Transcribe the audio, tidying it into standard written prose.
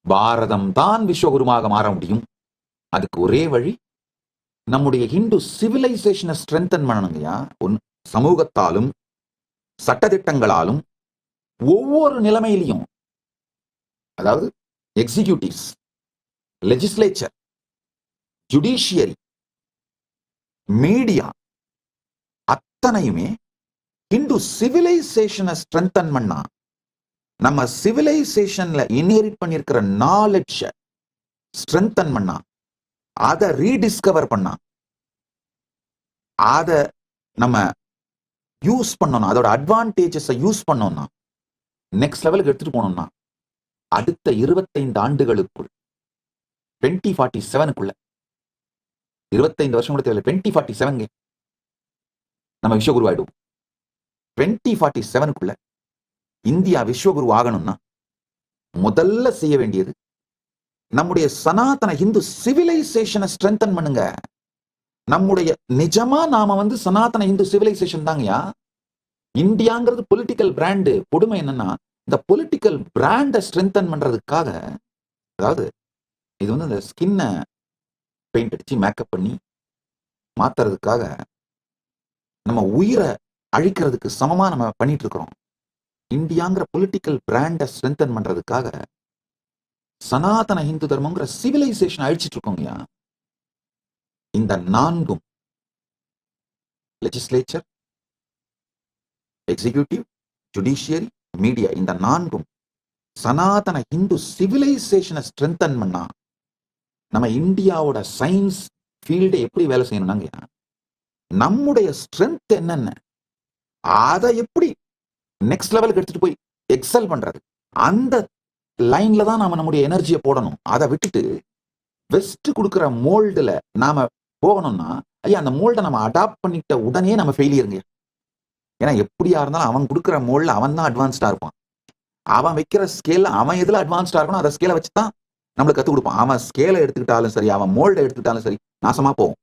பாரதம் தான் விஸ்வகுருவாக மாற முடியும். அதுக்கு ஒரே வழி, நம்முடைய ஹிந்து சிவிலைசேஷனை ஸ்ட்ரென்தன் பண்ணணுங்கய்யா. சமூகத்தாலும் சட்டதிட்டங்களாலும் ஒவ்வொரு நிலைமையிலையும், அதாவது எக்ஸிகியூட்டிவ்ஸ், லெஜிஸ்லேச்சர், ஜுடிஷியரி, மீடியா அத்தனையுமே ஹிந்து சிவிலைசேஷனை ஸ்ட்ரென்தன் பண்ணா, நம்ம சிவிலைசேஷன்ல இன்ஹெரிட் பண்ணிருக்கிற நாலேஜ் ஸ்ட்ரென்தன் பண்ணா, அதை ரீடிஸ்கவர் பண்ணா, அதை நம்ம யூஸ் பண்ணணும், அதோட அட்வான்டேஜஸ் யூஸ் பண்ணோம்னா, நெக்ஸ்ட் லெவலுக்கு எடுத்துட்டு போனோம்னா, அடுத்த 25 ஆண்டுகளுக்குள் 2047க்குள்ள 25 வருஷம் கூட தேவையில்லை, 2047 நம்ம விஸ்வகுரு ஆயிடுவோம். 2047க்குள்ள இந்தியா விஸ்வகுரு ஆகணும்னா முதல்ல செய்ய வேண்டியது, நம்முடைய சனாதன இந்து சிவிலைசேஷனை ஸ்ட்ரென்தன் பண்ணுங்க. நம்முடைய நிஜமா நாம சனாதன இந்து சிவிலைசேஷன் தாங்கயா. இந்தியாங்கிறது பொலிட்டிக்கல் பிராண்டு. கொடுமை என்னன்னா, இந்த பொலிட்டிக்கல் பிராண்டை ஸ்ட்ரென்தன் பண்றதுக்காக, அதாவது இது இந்த ஸ்கின்னை பெயிண்ட் அடிச்சு மேக்கப் பண்ணி மாத்துறதுக்காக நம்ம உயிரை அழிக்கிறதுக்கு சமமா நம்ம பண்ணிட்டு இருக்கிறோம். இந்தியாங்கிற பொலிட்டிக்கல் பிராண்டை ஸ்ட்ரென்தன் பண்றதுக்காக சனாதன இந்து தர்மங்கிற சிவிலைசேஷன் அழிச்சிட்டு இருக்கோங்கயா. இந்த 4ம், லெஜிஸ்லேச்சர், எக்ஸிகியூட்டிவ், ஜுடிஷியரி, மீடியா, இந்த 4ம் சனாதன இந்து சிவிலைசேஷனை ஸ்ட்ரென்தன் பண்ணா, நம்ம இந்தியாவோட சயின்ஸ் ஃபீல்டு எப்படி வேலை செய்யணும்னாங்க, நம்முடைய ஸ்ட்ரென்த் என்னென்ன, அதை எப்படி நெக்ஸ்ட் லெவலுக்கு எடுத்துட்டு போய் எக்ஸல் பண்றது, அந்த லைன்ல தான் நாம நம்முடைய எனர்ஜியை போடணும். அதை விட்டுட்டு வெஸ்ட் கொடுக்குற மோல்டுல நாம போகணும்னா, ஐயா அந்த மோல்டை நம்ம அடாப்ட் பண்ணிட்ட உடனே நம்ம ஃபெயிலியருங்க. ஏன்னா எப்படியா இருந்தாலும் அவன் கொடுக்குற மோல்ட்ல அவன் தான் அட்வான்ஸ்டா இருப்பான். அவன் வைக்கிற ஸ்கேல்ல அவன் எதுல அட்வான்ஸ்டா இருக்கணும், அதை ஸ்கேலை வச்சுதான் நம்மளுக்கு கற்றுக் கொடுப்பான். அவன் ஸ்கேலை எடுத்துக்கிட்டாலும் சரி, அவன் மோல்டை எடுத்துக்கிட்டாலும் சரி, நாசமா போகும்.